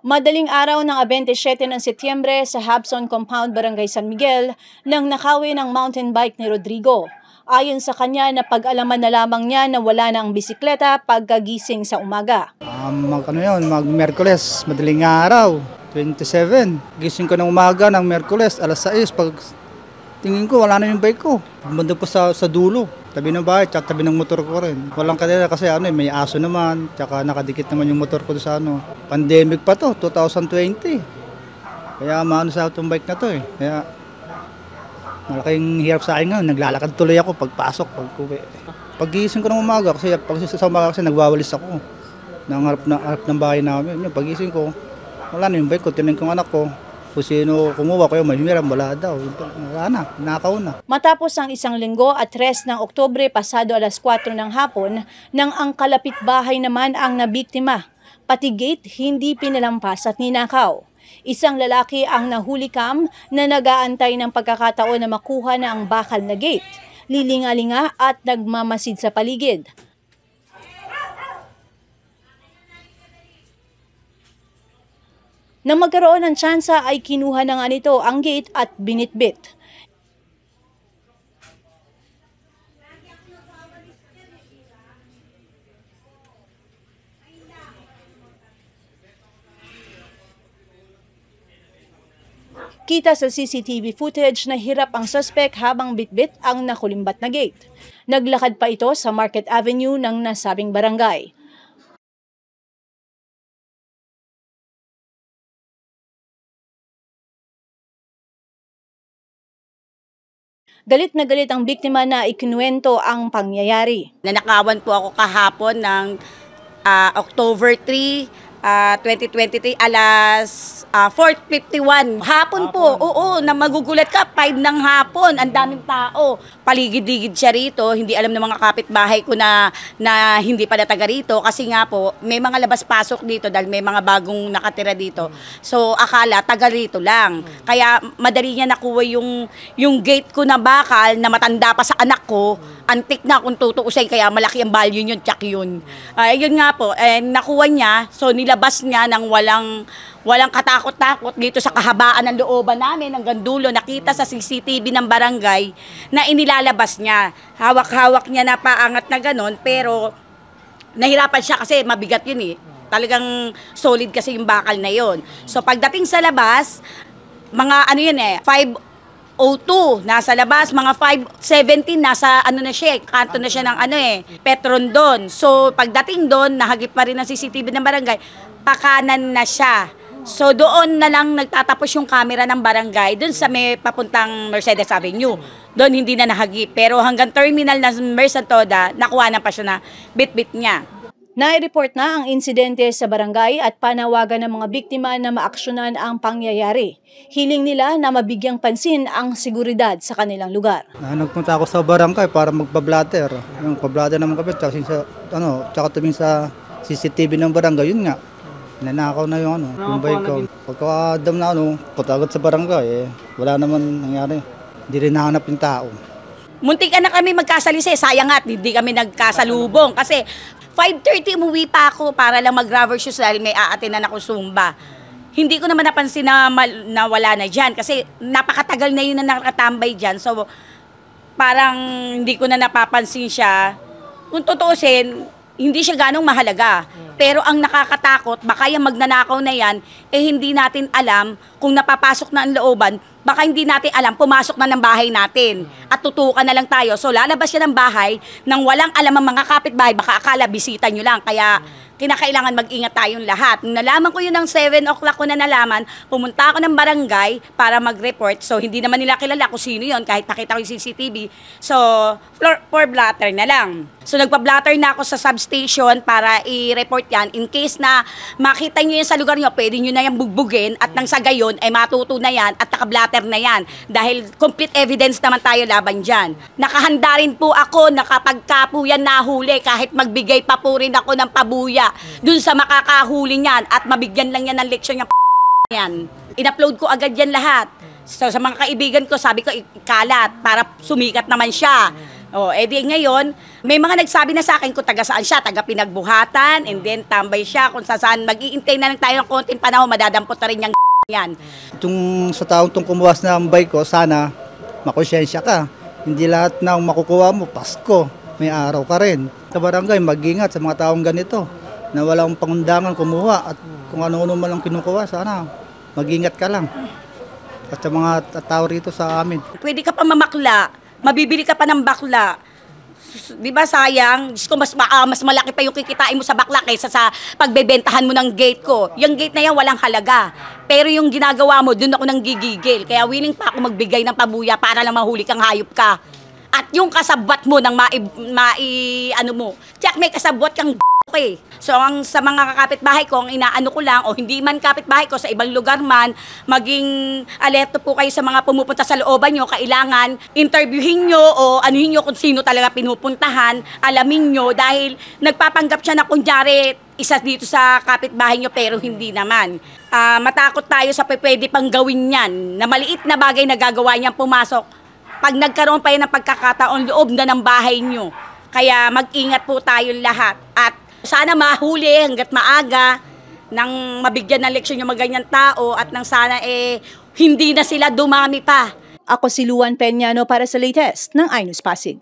Madaling araw ng 27 ng Setyembre sa Habson Compound, Barangay San Miguel, nang nakawin ang mountain bike ni Rodrigo. Ayon sa kanya, napag-alaman na lamang niya na wala na ang bisikleta pagkagising sa umaga. Mag-Merkules, madaling araw, 27. Gising ko ng umaga ng Merkules, alas 6. Pag tingin ko, wala na yung bike ko. Banda po sa dulo. Tabi ng bahay, tsaka tabi ng motor ko rin. Walang kadena kasi may aso naman, tsaka nakadikit naman yung motor ko sa Pandemic pa to, 2020. Kaya maano sa itong bike na to eh. Kaya malaking hirap sa akin ngayon. Naglalakad tuloy ako pagpasok, pag-uwi. Pag-gising ko ng umaga, kasi sa umaga kasi nagwawalis ako. Harap ng bahay namin. Yung pag-gising ko, wala na yung bike ko, tinignan ko ang anak ko. Kung sino kumuha ko yung mahimiram, wala daw. Wala na, nakaw na. Matapos ang isang linggo at 3 ng Oktubre pasado alas 4 ng hapon, nang ang kalapit bahay naman ang nabiktima. Pati gate hindi pinalampas at ninakaw. Isang lalaki ang nahulikam na nag-aantay ng pagkakataon na makuha na ang bakal na gate. Lilinga-linga at nagmamasid sa paligid. Nang magkaroon ng tsansa ay kinuha na nga nito ang gate at binitbit. Kita sa CCTV footage na hirap ang suspect habang bitbit ang nakulimbat na gate. Naglakad pa ito sa Market Avenue ng nasabing barangay. Galit na galit ang biktima na ikinuwento ang pangyayari. Nanakawan po ako kahapon ng October 3, 2023, alas 4:51. Hapon po, oo, na magugulat ka, 5 ng hapon, ang daming tao. Paligid-ligid siya rito, hindi alam ng mga kapitbahay ko na hindi pala taga rito. Kasi nga po, may mga labas-pasok dito dahil may mga bagong nakatira dito. So, akala, taga rito lang. Kaya madali niya nakuha yung gate ko na bakal na matanda pa sa anak ko. Antik na kung tutuusin, kaya malaki ang value yun, tsak yun. Yun nga po, nakuha niya, so nilabas niya ng walang katakot-takot dito sa kahabaan ng looban namin, hanggang dulo, nakita sa CCTV ng barangay na inilalabas niya. Hawak-hawak niya na paangat na ganon, pero nahirapan siya kasi mabigat yun eh. Talagang solid kasi yung bakal na yun. So pagdating sa labas, mga 5:02 nasa labas, mga 5:17 nasa na siya, kanto na siya ng Petron doon. So pagdating doon, nahagip pa rin ang CCTV ng barangay, pakanan na siya. So doon na lang nagtatapos yung camera ng barangay, doon sa may papuntang Mercedes Avenue. Doon hindi na nahagip, pero hanggang terminal na Mersantoda, nakuha na pa siya na bit-bit niya. Nai-report na ang insidente sa barangay at panawagan ng mga biktima na maaksyonan ang pangyayari. Hiling nila na mabigyang pansin ang seguridad sa kanilang lugar. Nagpunta ako sa barangay para magpa-blatter. Yung pa-blatter naman kami, tsaka tuming sa CCTV ng barangay, yun nga. Nanakaw na yung bike ko. Pagkakadam na patagot sa barangay, wala naman nangyari. Hindi rin nahanap yung tao. Muntik na kami magkasalisi, sayang at hindi kami nagkasalubong kasi 5:30 umuwi pa ako para lang mag-rubber shoes dahil may aatenan ako Zumba. Hindi ko naman napansin na wala na dyan kasi napakatagal na yun na nakatambay dyan. So parang hindi ko na napapansin siya. Kung tutuusin, hindi siya ganong mahalaga. Pero ang nakakatakot, baka yung magnanakaw na yan, hindi natin alam kung napapasok na ang looban, baka hindi natin alam, pumasok na ng bahay natin at tutukan na lang tayo. So lalabas siya ng bahay nang walang alam ang mga kapitbahay, baka akala bisita nyo lang. Kaya kinakailangan mag-ingat tayong lahat. Nalaman ko yun ng 7 o'clock ko na nalaman, pumunta ako ng barangay para mag-report. So hindi naman nila kilala kung sino yun kahit nakita ko yung CCTV. So for blatter na lang. So nagpa-blatter na ako sa substation para i-report yan. In case na makita nyo yan sa lugar nyo, pwede nyo na yan bugbugin at nang sa gayon ay matuto na yan at naka-blatter na yan. Dahil complete evidence naman tayo laban dyan. Nakahanda rin po ako na kapag po yan nahuli, kahit magbigay pa po rin ako ng pabuya dun sa makakahuli niyan at mabigyan lang yan ng leksyon yung yan. In-upload ko agad yan lahat. So sa mga kaibigan ko, sabi ko ikalat para sumikat naman siya. Oh, edi ngayon, may mga nagsabi na sa akin kung taga saan siya, taga Pinagbuhatan, and then tambay siya kung saan, mag-iintay na lang tayo ng konting panahon, madadampot na rin yung yan. Itong sa taong itong kumuwas ng bike ko, sana makonsyensya ka. Hindi lahat ng makukuha mo, Pasko, may araw ka rin. Sa barangay, mag-ingat sa mga taong ganito na walang pangundangan kumuha at kung ano-ano man lang kinukuha, sana mag-ingat ka lang. At sa mga tao rito sa amin. Pwede ka pa mamakla, mabibili ka pa ng bakla. Di ba sayang? Diyos ko, mas malaki pa yung kikitain mo sa bakla kaysa sa pagbebentahan mo ng gate ko. Yung gate na yan, walang halaga. Pero yung ginagawa mo, dun ako nang gigigil. Kaya willing pa ako magbigay ng pabuya para lang mahuli kang hayop ka. At yung kasabwat mo nang ano mo. Tiyak may kasabwat kang okay. So sa mga kapitbahay ko, ang inaano ko lang, o hindi man kapitbahay ko, sa ibang lugar man, maging alerto po kayo sa mga pumupunta sa looban nyo, kailangan interviewin nyo o anuhin nyo kung sino talaga pinupuntahan, alamin nyo, dahil nagpapanggap siya na kunyari isa dito sa kapitbahay nyo pero hindi naman. Matakot tayo sa pwede pang gawin yan, na maliit na bagay na gagawa niyang pumasok. Pag nagkaroon pa yan ng pagkakataon, loob na ng bahay nyo. Kaya mag-ingat po tayong lahat. At sana mahuli hanggat maaga nang mabigyan ng leksyon yung mga ganyan tao at nang sana hindi na sila dumami pa. Ako si Luan Peñano para sa latest ng iNews Pasig.